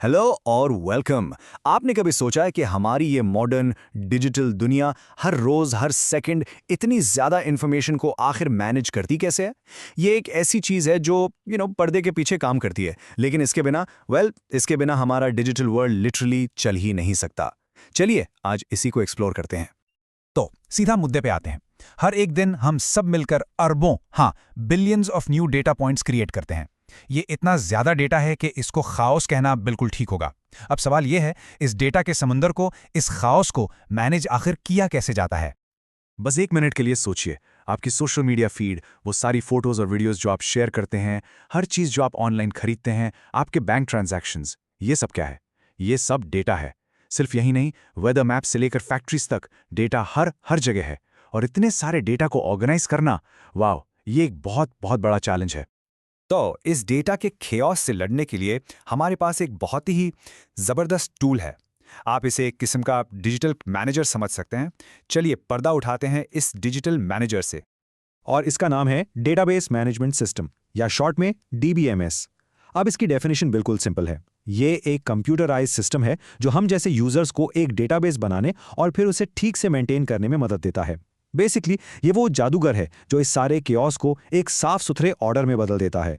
Hello और welcome. आपने कभी सोचा है कि हमारी ये मॉडर्न डिजिटल दुनिया हर रोज हर सेकंड इतनी ज्यादा इंफॉर्मेशन को आखिर मैनेज करती कैसे है? ये एक ऐसी चीज है जो पर्दे के पीछे काम करती है, लेकिन इसके बिना हमारा डिजिटल वर्ल्ड लिटरली चल ही नहीं सकता। चलिए आज इसी को एक्सप्लोर करते हैं। तो सीधा मुद्दे पे आते हैं। हर एक दिन हम सब मिलकर अरबों, हाँ billions of new data points create करते हैं। ये इतना ज्यादा डेटा है कि इसको खाओस कहना बिल्कुल ठीक होगा। अब सवाल यह है, इस डेटा के समुंदर को, इस खाओस को मैनेज आखिर किया कैसे जाता है? बस एक मिनट के लिए सोचिए, आपकी सोशल मीडिया फीड, वो सारी फोटोज और वीडियोस जो आप शेयर करते हैं, हर चीज जो आप ऑनलाइन खरीदते हैं, आपके बैंक ट्रांजैक्शंस, ये सब क्या है? ये सब डेटा है। सिर्फ यही नहीं, वेदर मैप से लेकर फैक्ट्रीज तक डेटा हर जगह है। और इतने सारे डेटा को ऑर्गेनाइज करना, वाह, ये एक बहुत बहुत बड़ा चैलेंज है। तो इस डेटा के खेओस से लड़ने के लिए हमारे पास एक बहुत ही ज़बरदस्त टूल है। आप इसे एक किस्म का डिजिटल मैनेजर समझ सकते हैं। चलिए पर्दा उठाते हैं इस डिजिटल मैनेजर से। और इसका नाम है डेटाबेस मैनेजमेंट सिस्टम, या शॉर्ट में डीबीएमएस। अब इसकी डेफिनेशन बिल्कुल सिंपल है। ये एक कंप्यूटराइज सिस्टम है जो हम जैसे यूजर्स को एक डेटाबेस बनाने और फिर उसे ठीक से मेंटेन करने में मदद देता है। बेसिकली ये वो जादूगर है जो इस सारे केओस को एक साफ सुथरे ऑर्डर में बदल देता है।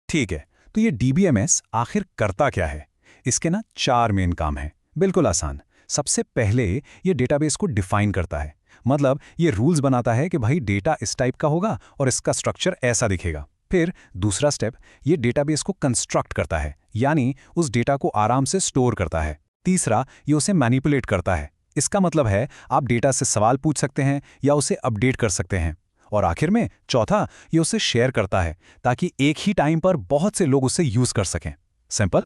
ठीक है, तो ये डीबीएमएस आखिर करता क्या है? इसके ना 4 मेन काम हैं। बिल्कुल आसान। सबसे पहले ये डेटाबेस को डिफाइन करता है। मतलब ये रूल्स बनाता है कि भाई डेटा इस टाइप का होगा और इसका स्ट्रक्चर ऐसा दिखेगा। फिर दूसरा स्टेप, ये डेटाबेस को कंस्ट्रक्ट करता है, यानी उस डेटा को आराम से स्टोर करता है। तीसरा, ये उसे मैनिपुलेट करता है। इसका मतलब है आप डेटा से सवाल पूछ सकते हैं या उसे अपडेट कर सकते हैं। और आखिर में चौथा, ये उसे शेयर करता है ताकि एक ही टाइम पर बहुत से लोग उसे यूज कर सकें। सिंपल।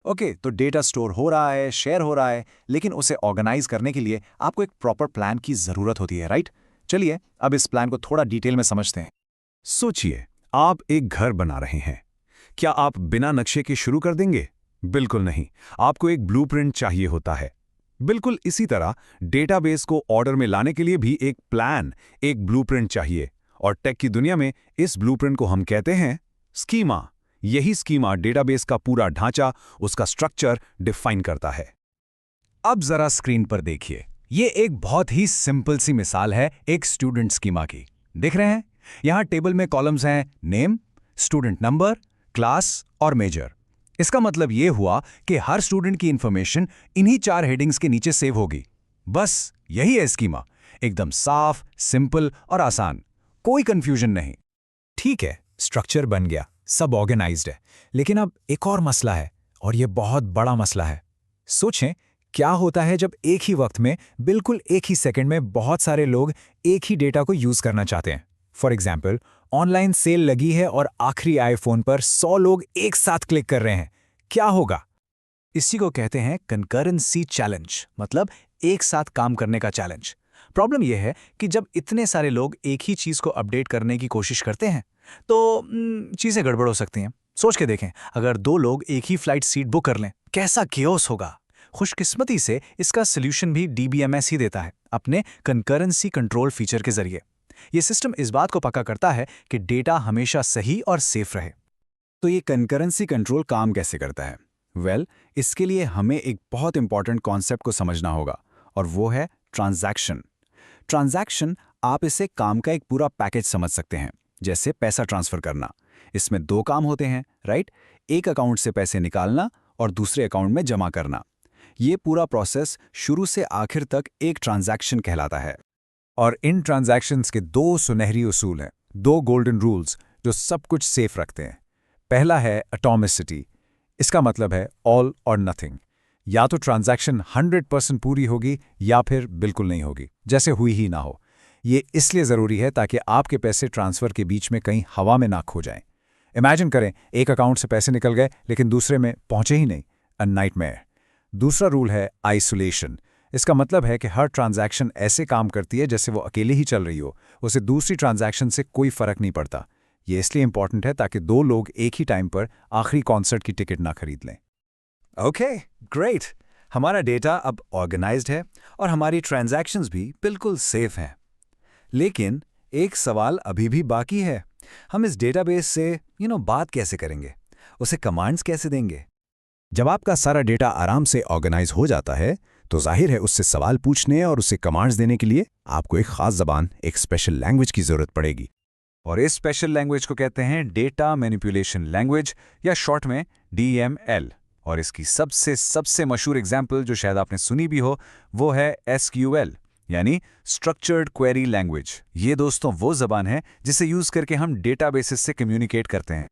ओके, तो डेटा स्टोर हो रहा है, शेयर हो रहा है, लेकिन उसे ऑर्गेनाइज करने के लिए आपको एक प्रॉपर प्लान की जरूरत होती है, राइट? चलिए अब इस प्लान को थोड़ा डिटेल में समझते हैं। सोचिए, आप एक घर बना रहे हैं। क्या आप बिना नक्शे के शुरू कर देंगे? बिल्कुल नहीं। आपको एक ब्लूप्रिंट चाहिए होता है। बिल्कुल इसी तरह डेटाबेस को ऑर्डर में लाने के लिए भी एक प्लान, एक ब्लूप्रिंट चाहिए। और टेक की दुनिया में इस ब्लूप्रिंट को हम कहते हैं स्कीमा। यही स्कीमा डेटाबेस का पूरा ढांचा, उसका स्ट्रक्चर डिफाइन करता है। अब जरा स्क्रीन पर देखिए। ये एक बहुत ही सिंपल सी मिसाल है एक स्टूडेंट स्कीमा की। देख रहे हैं? यहां टेबल में कॉलम्स हैं नेम, स्टूडेंट नंबर, क्लास और मेजर। इसका मतलब ये हुआ कि हर स्टूडेंट की इंफॉर्मेशन इन्हीं 4 हेडिंग्स के नीचे सेव होगी। बस यही है स्कीमा। एकदम साफ, सिंपल और आसान। कोई कंफ्यूजन नहीं। ठीक है, स्ट्रक्चर बन गया, सब ऑर्गेनाइज्ड है। लेकिन अब एक और मसला है, और यह बहुत बड़ा मसला है। सोचें, क्या होता है जब एक ही वक्त में, बिल्कुल एक ही सेकंड में बहुत सारे लोग एक ही डेटा को यूज करना चाहते हैं? फॉर एग्जाम्पल, ऑनलाइन सेल लगी है और आखिरी आईफोन पर 100 लोग एक साथ क्लिक कर रहे हैं। क्या होगा? इसी को कहते हैं कंकरेंसी चैलेंज, मतलब एक साथ काम करने का चैलेंज। प्रॉब्लम यह है कि जब इतने सारे लोग एक ही चीज को अपडेट करने की कोशिश करते हैं तो चीजें गड़बड़ हो सकती हैं। सोच के देखें, अगर 2 लोग एक ही फ्लाइट सीट बुक कर लें, कैसा केओस होगा। खुशकिस्मती से इसका सोल्यूशन भी डीबीएमएस ही देता है, अपने कंकरेंसी कंट्रोल फीचर के जरिए। यह सिस्टम इस बात को पक्का करता है कि डेटा हमेशा सही और सेफ रहे। तो ये कंकरेंसी कंट्रोल काम कैसे करता है? इसके लिए हमें एक बहुत इंपॉर्टेंट कॉन्सेप्ट को समझना होगा, और वो है ट्रांजैक्शन। ट्रांजैक्शन, आप इसे काम का एक पूरा पैकेज समझ सकते हैं, जैसे पैसा ट्रांसफर करना। इसमें 2 काम होते हैं, राइट? एक अकाउंट से पैसे निकालना और दूसरे अकाउंट में जमा करना। ये पूरा प्रोसेस शुरू से आखिर तक एक ट्रांजैक्शन कहलाता है। और इन ट्रांजैक्शंस के 2 सुनहरी उसूल हैं, 2 गोल्डन रूल्स जो सब कुछ सेफ रखते हैं। पहला है एटॉमिसिटी। इसका मतलब है ऑल और नथिंग। या तो ट्रांजैक्शन 100% पूरी होगी या फिर बिल्कुल नहीं होगी, जैसे हुई ही ना हो। ये इसलिए ज़रूरी है ताकि आपके पैसे ट्रांसफ़र के बीच में कहीं हवा में ना खो जाएं। इमेजिन करें, एक अकाउंट से पैसे निकल गए लेकिन दूसरे में पहुंचे ही नहीं। A nightmare. दूसरा रूल है आइसोलेशन। इसका मतलब है कि हर ट्रांजैक्शन ऐसे काम करती है जैसे वो अकेले ही चल रही हो, उसे दूसरी ट्रांजैक्शन से कोई फर्क नहीं पड़ता। ये इसलिए इंपॉर्टेंट है ताकि 2 लोग एक ही टाइम पर आखिरी कॉन्सर्ट की टिकट ना खरीद लें। Okay, great. हमारा डेटा अब ऑर्गेनाइज्ड है और हमारी ट्रांजैक्शंस भी बिल्कुल सेफ हैं। लेकिन एक सवाल अभी भी बाकी है। हम इस डेटाबेस से बात कैसे करेंगे? उसे कमांड्स कैसे देंगे? जब आपका सारा डेटा आराम से ऑर्गेनाइज हो जाता है तो जाहिर है उससे सवाल पूछने और उसे कमांड्स देने के लिए आपको एक खास जबान, एक स्पेशल लैंग्वेज की जरूरत पड़ेगी। और इस स्पेशल लैंग्वेज को कहते हैं डेटा मैनिपुलेशन लैंग्वेज, या शॉर्ट में DML। और इसकी सबसे मशहूर एग्जाम्पल जो शायद आपने सुनी भी हो, वो है SQL, यानी स्ट्रक्चर्ड क्वेरी लैंग्वेज। ये दोस्तों वो जबान है जिसे यूज करके हम डेटाबेसेस से कम्युनिकेट करते हैं।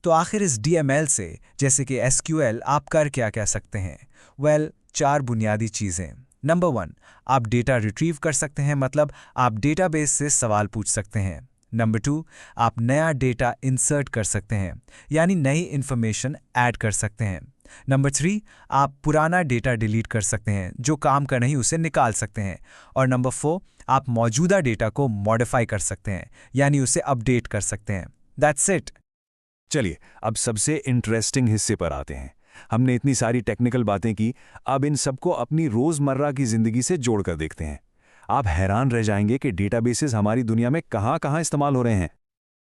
तो आखिर इस DML से, जैसे कि SQL, आप कर क्या सकते हैं? चार बुनियादी चीज़ें। नंबर 1, आप डेटा रिट्रीव कर सकते हैं, मतलब आप डेटाबेस से सवाल पूछ सकते हैं। नंबर 2, आप नया डेटा इंसर्ट कर सकते हैं, यानी नई इन्फॉर्मेशन ऐड कर सकते हैं। नंबर 3, आप पुराना डेटा डिलीट कर सकते हैं, जो काम का नहीं उसे निकाल सकते हैं। और नंबर 4, आप मौजूदा डेटा को मॉडिफाई कर सकते हैं, यानी उसे अपडेट कर सकते हैं। That's it. चलिए अब सबसे इंटरेस्टिंग हिस्से पर आते हैं। हमने इतनी सारी टेक्निकल बातें की, अब इन सबको अपनी रोजमर्रा की जिंदगी से जोड़कर देखते हैं। आप हैरान रह जाएंगे कि डेटाबेसेस हमारी दुनिया में कहां-कहां इस्तेमाल हो रहे हैं।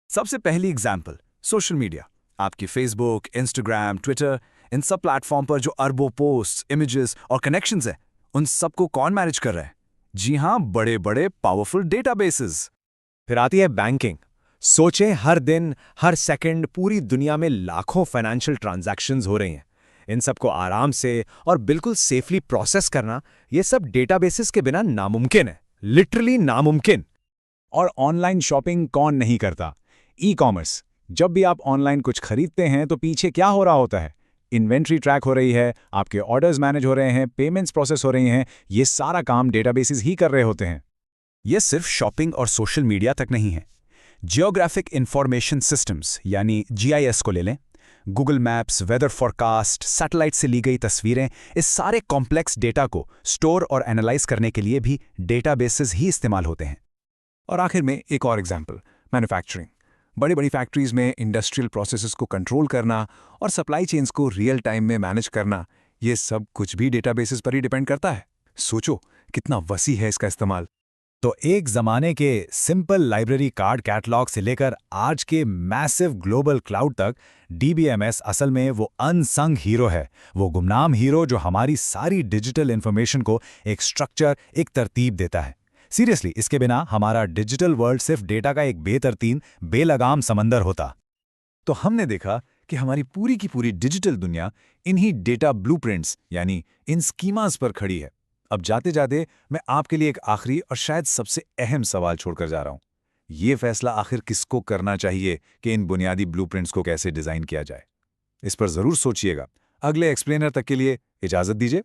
सबसे पहली एग्जाम्पल, सोशल मीडिया। आपकी फेसबुक, इंस्टाग्राम, ट्विटर, इन सब प्लेटफॉर्म पर जो अरबों पोस्ट, इमेजेस और कनेक्शंस हैं, उन सबको कौन मैनेज कर रहा है? जी हां, बड़े-बड़े पावरफुल डेटाबेसेस। फिर आती है बैंकिंग। सोचें, हर दिन, हर सेकंड पूरी दुनिया में लाखों फाइनेंशियल ट्रांजैक्शंस हो रही हैं। इन सबको आराम से और बिल्कुल सेफली प्रोसेस करना, ये सब डेटाबेसेस के बिना नामुमकिन है, लिटरली नामुमकिन। और ऑनलाइन शॉपिंग कौन नहीं करता? ई-कॉमर्स। जब भी आप ऑनलाइन कुछ खरीदते हैं तो पीछे क्या हो रहा होता है? इन्वेंट्री ट्रैक हो रही है, आपके ऑर्डर्स मैनेज हो रहे हैं, पेमेंट्स प्रोसेस हो रही हैं, ये सारा काम डेटाबेसेस ही कर रहे होते हैं। ये सिर्फ शॉपिंग और सोशल मीडिया तक नहीं है। जियोग्राफिक इंफॉर्मेशन सिस्टम्स यानी GIS को ले लें। Google Maps, weather forecast, satellite से ली गई तस्वीरें, इस सारे कॉम्प्लेक्स डेटा को स्टोर और एनालाइज करने के लिए भी डेटाबेसेस ही इस्तेमाल होते हैं। और आखिर में एक और एग्जाम्पल, मैन्युफैक्चरिंग। बड़ी इंडस्ट्रीज में इंडस्ट्रियल प्रोसेसेस को कंट्रोल करना और सप्लाई चेन्स को रियल टाइम में मैनेज करना, ये सब कुछ भी डेटाबेसेस पर ही डिपेंड करता है। सोचो कितना वसी है इसका इस्तेमाल। तो एक जमाने के सिंपल लाइब्रेरी कार्ड कैटलॉग से लेकर आज के मैसिव ग्लोबल क्लाउड तक, DBMS असल में वो अनसंग हीरो है, वो गुमनाम हीरो जो हमारी सारी डिजिटल इंफॉर्मेशन को एक स्ट्रक्चर, एक तरतीब देता है। सीरियसली, इसके बिना हमारा डिजिटल वर्ल्ड सिर्फ डेटा का एक बेतरतीब, बेलगाम समंदर होता। तो हमने देखा कि हमारी पूरी की पूरी डिजिटल दुनिया इन्हीं डेटा ब्लूप्रिंट्स यानी इन स्कीमास पर खड़ी है। अब जाते जाते मैं आपके लिए एक आखिरी और शायद सबसे अहम सवाल छोड़कर जा रहा हूं। ये फैसला आखिर किसको करना चाहिए कि इन बुनियादी ब्लूप्रिंट्स को कैसे डिजाइन किया जाए? इस पर जरूर सोचिएगा। अगले एक्सप्लेनर तक के लिए इजाजत दीजिए।